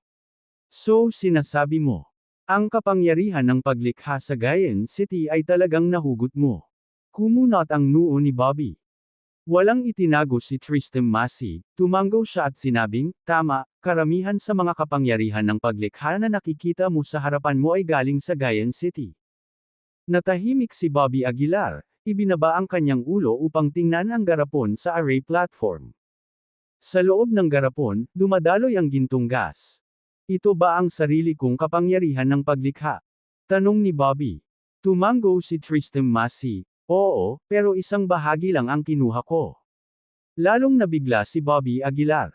So sinasabi mo, ang kapangyarihan ng paglikha sa Gayan City ay talagang nahugot mo. Kumunot ang noo ni Bobby. Walang itinago si Tristan Massey, tumango siya at sinabing, tama, karamihan sa mga kapangyarihan ng paglikha na nakikita mo sa harapan mo ay galing sa Gayan City. Natahimik si Bobby Aguilar, ibinaba ang kanyang ulo upang tingnan ang garapon sa array platform. Sa loob ng garapon, dumadaloy ang gintong gas. Ito ba ang sarili kong kapangyarihan ng paglikha? Tanong ni Bobby. Tumango si Tristan Massey. Oo, pero isang bahagi lang ang kinuha ko. Lalong nabigla si Bobby Aguilar.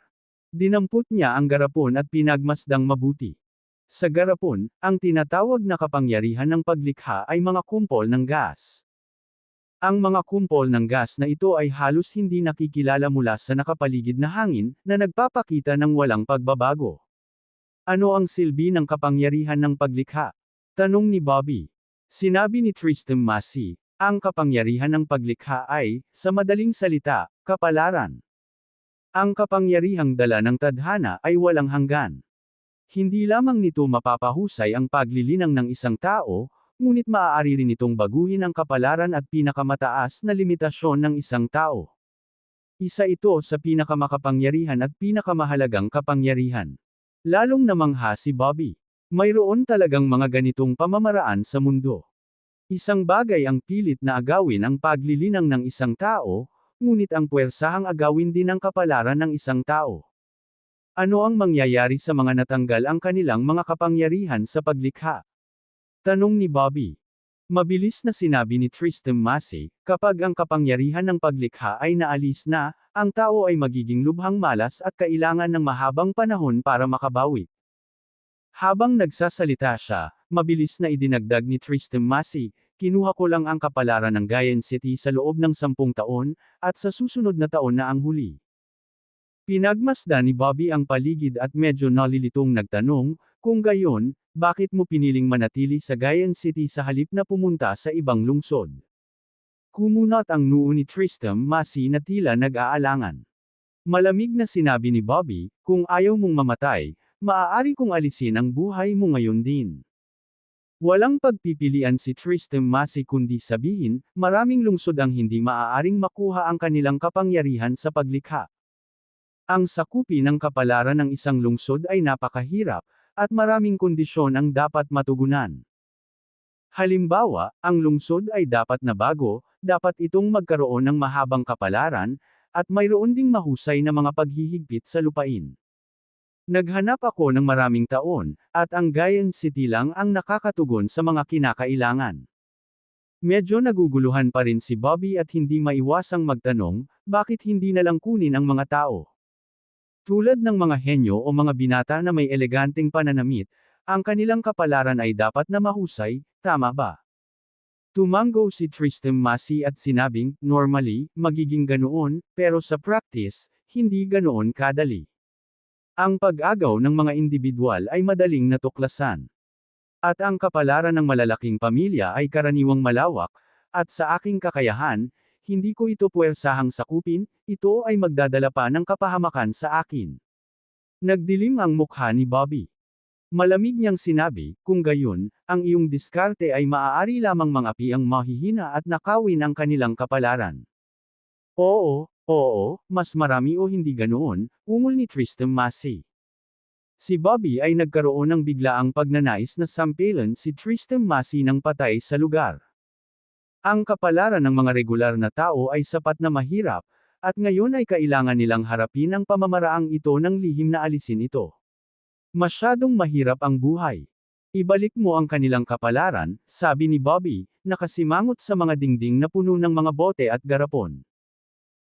Dinampot niya ang garapon at pinagmasdang mabuti. Sa garapon, ang tinatawag na kapangyarihan ng paglikha ay mga kumpol ng gas. Ang mga kumpol ng gas na ito ay halos hindi nakikilala mula sa nakapaligid na hangin, na nagpapakita ng walang pagbabago. Ano ang silbi ng kapangyarihan ng paglikha? Tanong ni Bobby. Sinabi ni Tristan Massey, ang kapangyarihan ng paglikha ay, sa madaling salita, kapalaran. Ang kapangyarihang dala ng tadhana ay walang hanggan. Hindi lamang nito mapapahusay ang paglilinang ng isang tao, ngunit maaari rin itong baguhin ang kapalaran at pinakamataas na limitasyon ng isang tao. Isa ito sa pinakamakapangyarihan at pinakamahalagang kapangyarihan. Lalong namangha si Bobby. Mayroon talagang mga ganitong pamamaraan sa mundo. Isang bagay ang pilit na agawin ang paglilinang ng isang tao, ngunit ang puwersahang agawin din ang kapalaran ng isang tao. Ano ang mangyayari sa mga natanggal ang kanilang mga kapangyarihan sa paglikha? Tanong ni Bobby. Mabilis na sinabi ni Tristan Massey, kapag ang kapangyarihan ng paglikha ay naalis na, ang tao ay magiging lubhang malas at kailangan ng mahabang panahon para makabawi. Habang nagsasalita siya, mabilis na idinagdag ni Tristan Massey, kinuha ko lang ang kapalaran ng Gayan City sa loob ng 10 taon, at sa susunod na taon na ang huli. Pinagmasdan ni Bobby ang paligid at medyo nalilitong nagtanong, kung gayon, bakit mo piniling manatili sa Gayan City sa halip na pumunta sa ibang lungsod? Kumunat ang noo ni Tristan Massey na tila nag-aalangan. Malamig na sinabi ni Bobby, kung ayaw mong mamatay, maaari kong alisin ang buhay mo ngayon din. Walang pagpipilian si Tristan Massey kundi sabihin, maraming lungsod ang hindi maaaring makuha ang kanilang kapangyarihan sa paglikha. Ang sakupin ng kapalaran ng isang lungsod ay napakahirap, at maraming kondisyon ang dapat matugunan. Halimbawa, ang lungsod ay dapat na bago, dapat itong magkaroon ng mahabang kapalaran, at mayroon ding mahusay na mga paghihigpit sa lupain. Naghanap ako ng maraming taon, at ang Gayan City lang ang nakakatugon sa mga kinakailangan. Medyo naguguluhan pa rin si Bobby at hindi maiwasang magtanong, bakit hindi na lang kunin ang mga tao? Tulad ng mga henyo o mga binata na may eleganteng pananamit, ang kanilang kapalaran ay dapat na mahusay, tama ba? Tumango si Tristan Massey at sinabing, normally, magiging ganoon, pero sa practice, hindi ganoon kadali. Ang pag-agaw ng mga individual ay madaling natuklasan. At ang kapalaran ng malalaking pamilya ay karaniwang malawak, at sa aking kakayahan, hindi ko ito puwersahang sakupin, ito ay magdadala pa ng kapahamakan sa akin. Nagdilim ang mukha ni Bobby. Malamig niyang sinabi, kung gayon, ang iyong diskarte ay maaari lamang mangapi ang mahihina at nakawin ang kanilang kapalaran. Oo, mas marami o hindi ganoon, ungol ni Tristan Massey. Si Bobby ay nagkaroon ng biglaang pagnanais na sampilan si Tristan Massey ng patay sa lugar. Ang kapalaran ng mga regular na tao ay sapat na mahirap, at ngayon ay kailangan nilang harapin ang pamamaraang ito ng lihim na alisin ito. Masyadong mahirap ang buhay. Ibalik mo ang kanilang kapalaran, sabi ni Bobby, nakasimangot sa mga dingding na puno ng mga bote at garapon.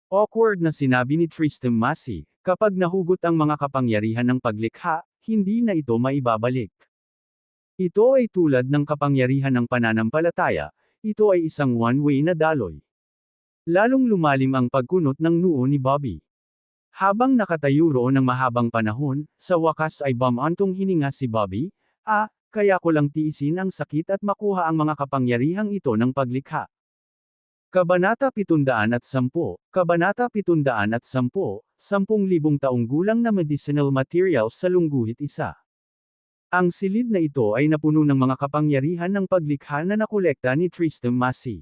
Awkward na sinabi ni Tristan Massey, kapag nahugot ang mga kapangyarihan ng paglikha, hindi na ito maibabalik. Ito ay tulad ng kapangyarihan ng pananampalataya, ito ay isang one-way na daloy. Lalong lumalim ang pagkunot ng noo ni Bobby. Habang nakatayo roon ng mahabang panahon, sa wakas ay bumantong hininga si Bobby, kaya ko lang tiisin ang sakit at makuha ang mga kapangyarihang ito ng paglikha. Kabanata 710, Kabanata 710, 10,000 taong gulang na medicinal materials sa lungguhit isa. Ang silid na ito ay napuno ng mga kapangyarihan ng paglikha na nakolekta ni Tristan Massey.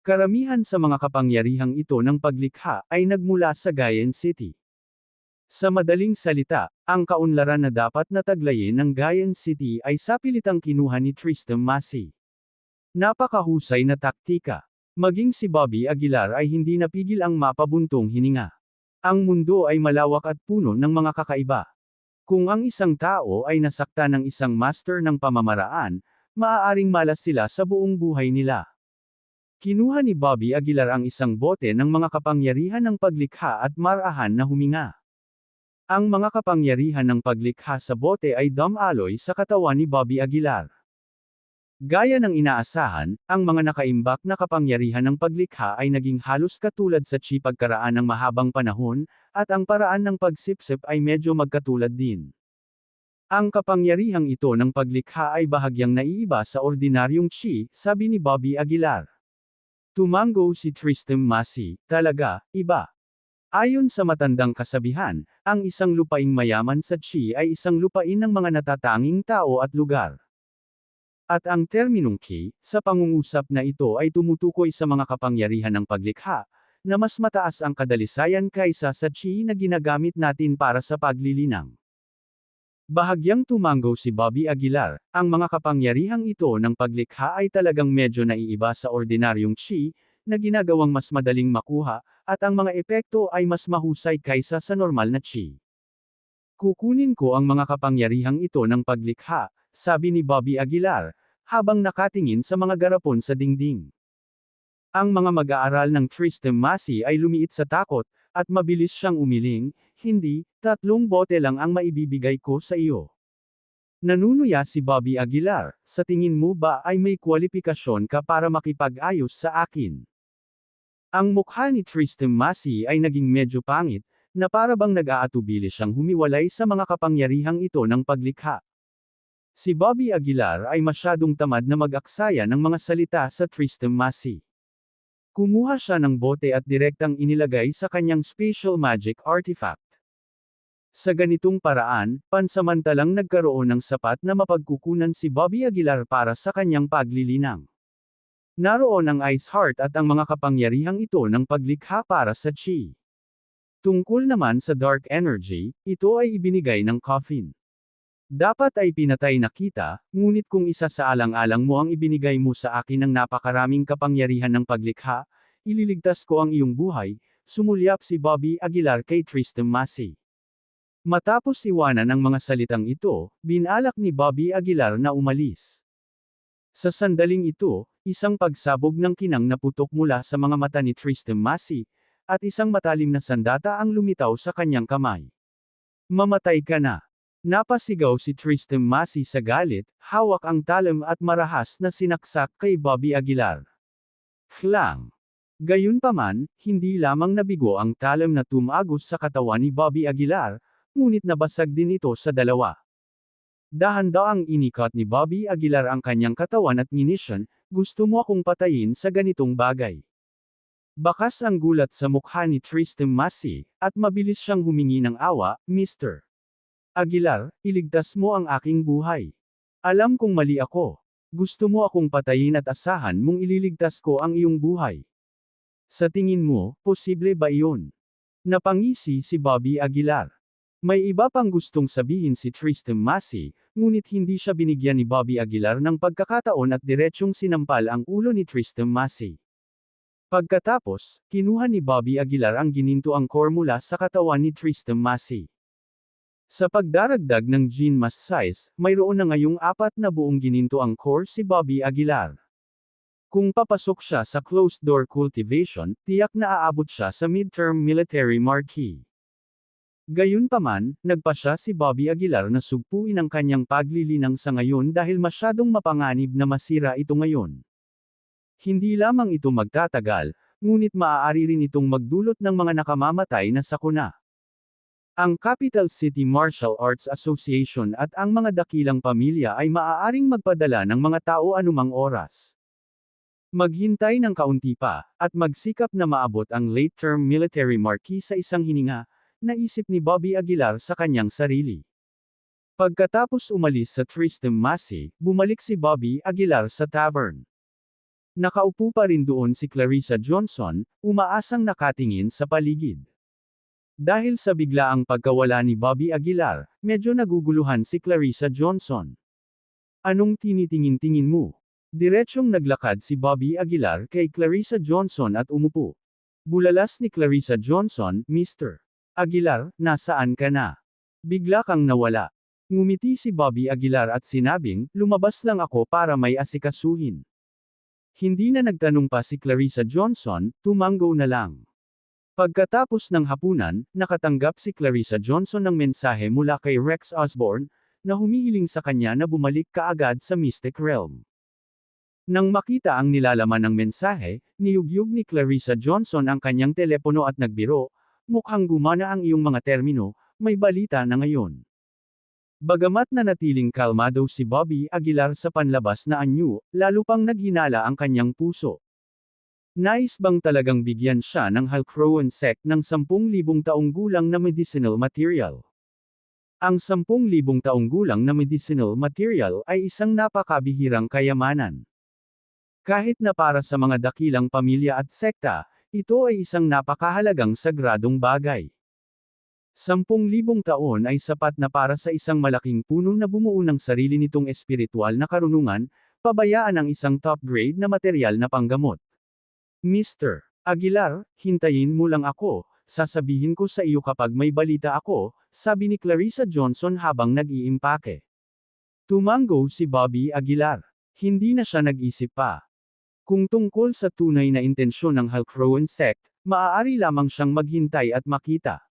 Karamihan sa mga kapangyarihang ito ng paglikha ay nagmula sa Gayan City. Sa madaling salita, ang kaunlaran na dapat nataglayin ng Gayan City ay sapilitang kinuha ni Tristan Massey. Napakahusay na taktika. Maging si Bobby Aguilar ay hindi napigil ang mapabuntong hininga. Ang mundo ay malawak at puno ng mga kakaiba. Kung ang isang tao ay nasakta ng isang master ng pamamaraan, maaaring malas sila sa buong buhay nila. Kinuha ni Bobby Aguilar ang isang bote ng mga kapangyarihan ng paglikha at marahan na huminga. Ang mga kapangyarihan ng paglikha sa bote ay dumaloy sa katawan ni Bobby Aguilar. Gaya ng inaasahan, ang mga nakaimbak na kapangyarihan ng paglikha ay naging halos katulad sa chi pagkaraan ng mahabang panahon, at ang paraan ng pagsipsip ay medyo magkatulad din. Ang kapangyarihang ito ng paglikha ay bahagyang naiiba sa ordinaryong chi, sabi ni Bobby Aguilar. Tumango si Tristan Massey, talaga, iba. Ayon sa matandang kasabihan, ang isang lupaing mayaman sa chi ay isang lupain ng mga natatanging tao at lugar. At ang terminong ki, sa pangungusap na ito ay tumutukoy sa mga kapangyarihan ng paglikha, na mas mataas ang kadalisayan kaysa sa chi na ginagamit natin para sa paglilinang. Bahagyang tumango si Bobby Aguilar, ang mga kapangyarihang ito ng paglikha ay talagang medyo naiiba sa ordinaryong chi, na ginagawang mas madaling makuha, at ang mga epekto ay mas mahusay kaysa sa normal na chi. Kukunin ko ang mga kapangyarihang ito ng paglikha, sabi ni Bobby Aguilar, habang nakatingin sa mga garapon sa dingding. Ang mga mag-aaral ng Tristan Massey ay lumiit sa takot, at mabilis siyang umiling, hindi, 3 bote lang ang maibibigay ko sa iyo. Nanunuya si Bobby Aguilar, sa tingin mo ba ay may kwalifikasyon ka para makipag-ayos sa akin? Ang mukha ni Tristan Massey ay naging medyo pangit, na para bang nag-aatubili siyang humiwalay sa mga kapangyarihang ito ng paglikha. Si Bobby Aguilar ay masyadong tamad na mag-aksaya ng mga salita sa Tristan Massey. Kumuha siya ng bote at direktang inilagay sa kanyang special magic artifact. Sa ganitong paraan, pansamantalang nagkaroon ng sapat na mapagkukunan si Bobby Aguilar para sa kanyang paglilinang. Naroon ang Ice Heart at ang mga kapangyarihang ito ng paglikha para sa chi. Tungkol naman sa Dark Energy, ito ay ibinigay ng Coffin. Dapat ay pinatay na kita, ngunit kung isa sa alang-alang mo ang ibinigay mo sa akin ng napakaraming kapangyarihan ng paglikha, ililigtas ko ang iyong buhay, sumulyap si Bobby Aguilar kay Tristan Massey. Matapos iwanan ang mga salitang ito, binalak ni Bobby Aguilar na umalis. Sa sandaling ito, isang pagsabog ng kinang naputok mula sa mga mata ni Tristan Massey, at isang matalim na sandata ang lumitaw sa kanyang kamay. Mamatay ka na! Napasigaw si Tristan Massey sa galit, hawak ang talim at marahas na sinaksak kay Bobby Aguilar. Klang! Gayunpaman, hindi lamang nabigo ang talim na tumagos sa katawan ni Bobby Aguilar, ngunit nabasag din ito sa dalawa. Dahan-daang inikot ni Bobby Aguilar ang kanyang katawan at nginisyon, gusto mo akong patayin sa ganitong bagay. Bakas ang gulat sa mukha ni Tristan Massey, at mabilis siyang humingi ng awa, Mr. Aguilar, iligtas mo ang aking buhay. Alam kong mali ako. Gusto mo akong patayin at asahan mong ililigtas ko ang iyong buhay. Sa tingin mo, posible ba iyon? Napangisi si Bobby Aguilar. May iba pang gustong sabihin si Tristan Massey, ngunit hindi siya binigyan ni Bobby Aguilar ng pagkakataon at diretsyong sinampal ang ulo ni Tristan Massey. Pagkatapos, kinuha ni Bobby Aguilar ang ginintuang core mula sa katawan ni Tristan Massey. Sa pagdaragdag ng gene mass size, mayroon na ngayong 4 na buong ginintuang core si Bobby Aguilar. Kung papasok siya sa closed-door cultivation, tiyak na aabot siya sa midterm military marquee. Gayunpaman, nagpa siya si Bobby Aguilar na sugpuin ang kanyang paglilinang sa ngayon dahil masyadong mapanganib na masira ito ngayon. Hindi lamang ito magtatagal, ngunit maaari rin itong magdulot ng mga nakamamatay na sakuna. Ang Capital City Martial Arts Association at ang mga dakilang pamilya ay maaaring magpadala ng mga tao anumang oras. Maghintay ng kaunti pa, at magsikap na maabot ang late-term military marquee sa isang hininga, naisip ni Bobby Aguilar sa kanyang sarili. Pagkatapos umalis sa Tristan Massey, bumalik si Bobby Aguilar sa tavern. Nakaupo pa rin doon si Clarissa Johnson, umaasang nakatingin sa paligid. Dahil sa biglaang pagkawala ni Bobby Aguilar, medyo naguguluhan si Clarissa Johnson. Anong tinitingin-tingin mo? Diretsyong naglakad si Bobby Aguilar kay Clarissa Johnson at umupo. Bulalas ni Clarissa Johnson, Mr. Aguilar, nasaan ka na? Bigla kang nawala. Ngumiti si Bobby Aguilar at sinabing, lumabas lang ako para may asikasuhin. Hindi na nagtanong pa si Clarissa Johnson, tumango na lang. Pagkatapos ng hapunan, nakatanggap si Clarissa Johnson ng mensahe mula kay Rex Osborne, na humihiling sa kanya na bumalik kaagad sa Mystic Realm. Nang makita ang nilalaman ng mensahe, niyugyug ni Clarissa Johnson ang kanyang telepono at nagbiro, mukhang gumana ang iyong mga termino, may balita na ngayon. Bagamat nanatiling kalmado si Bobby Aguilar sa panlabas na anyo, lalo pang naghinala ang kanyang puso. Nais bang talagang bigyan siya ng Halcrowan sect ng 10,000 taong gulang na medicinal material? Ang 10,000 taong gulang na medicinal material ay isang napakabihirang kayamanan. Kahit na para sa mga dakilang pamilya at sekta, ito ay isang napakahalagang sagradong bagay. 10,000 taon ay sapat na para sa isang malaking puno na bumuo ng sarili nitong espiritual na karunungan, pabayaan ang isang top-grade na material na panggamot. Mr. Aguilar, hintayin mo lang ako, sasabihin ko sa iyo kapag may balita ako, sabi ni Clarissa Johnson habang nag-iimpake. Tumango si Bobby Aguilar. Hindi na siya nag-isip pa. Kung tungkol sa tunay na intensyon ng Halcrowan sect, maaari lamang siyang maghintay at makita.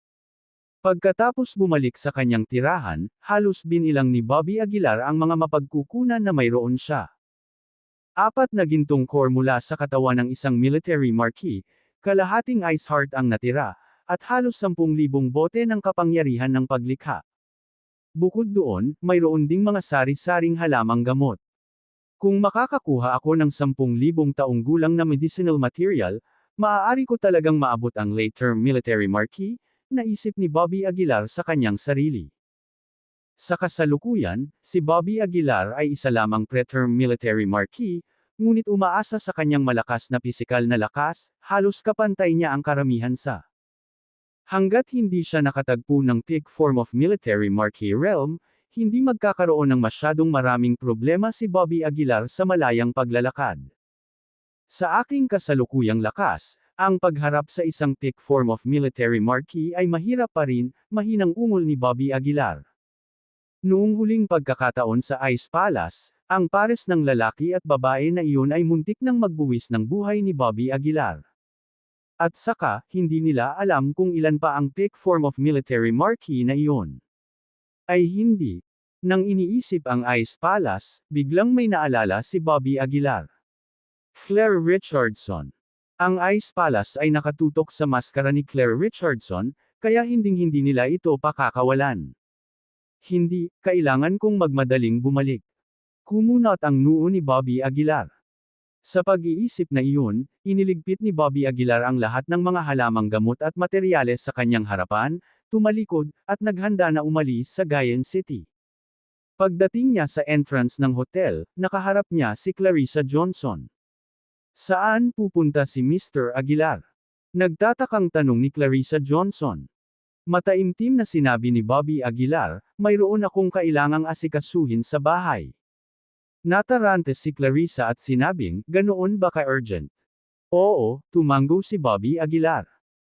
Pagkatapos bumalik sa kanyang tirahan, halos binilang ni Bobby Aguilar ang mga mapagkukunan na mayroon siya. 4 na gintong core mula sa katawan ng isang military marquee, kalahating ice heart ang natira, at halos 10,000 bote ng kapangyarihan ng paglikha. Bukod doon, mayroon ding mga sari-saring halamang gamot. Kung makakakuha ako ng 10,000 taong gulang na medicinal material, maaari ko talagang maabot ang late-term military marquee, naisip ni Bobby Aguilar sa kanyang sarili. Sa kasalukuyan, si Bobby Aguilar ay isa lamang pre-term military marquee, ngunit umaasa sa kanyang malakas na pisikal na lakas, halos kapantay niya ang karamihan sa. Hanggat hindi siya nakatagpo ng peak form of military marquee realm, hindi magkakaroon ng masyadong maraming problema si Bobby Aguilar sa malayang paglalakad. Sa aking kasalukuyang lakas, ang pagharap sa isang peak form of military marquee ay mahirap pa rin, mahinang ungol ni Bobby Aguilar. Noong huling pagkakataon sa Ice Palace, ang pares ng lalaki at babae na iyon ay muntik nang magbuwis ng buhay ni Bobby Aguilar. At saka, hindi nila alam kung ilan pa ang peak form of military marquee na iyon. Ay hindi. Nang iniisip ang Ice Palace, biglang may naalala si Bobby Aguilar. Claire Richardson. Ang Ice Palace ay nakatutok sa maskara ni Claire Richardson, kaya hinding-hindi nila ito pakakawalan. Hindi, kailangan kong magmadaling bumalik. Kumunot ang noo ni Bobby Aguilar. Sa pag-iisip na iyon, iniligpit ni Bobby Aguilar ang lahat ng mga halamang gamot at materyales sa kanyang harapan, tumalikod, at naghanda na umalis sa Gayan City. Pagdating niya sa entrance ng hotel, nakaharap niya si Clarissa Johnson. Saan pupunta si Mr. Aguilar? Nagtatakang tanong ni Clarissa Johnson. Mataimtim na sinabi ni Bobby Aguilar, mayroon akong kailangang asikasuhin sa bahay. Natarante si Clarissa at sinabing, ganoon ba ka-urgent? Oo, tumango si Bobby Aguilar.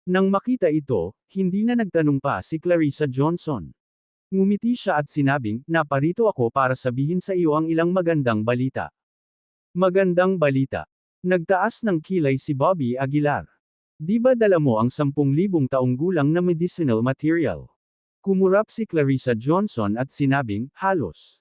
Nang makita ito, hindi na nagtanong pa si Clarissa Johnson. Ngumiti siya at sinabing, naparito ako para sabihin sa iyo ang ilang magandang balita. Magandang balita. Nagtaas ng kilay si Bobby Aguilar. Di ba dala mo ang 10,000 taong gulang na medicinal material? Kumurap si Clarissa Johnson at sinabing, halos.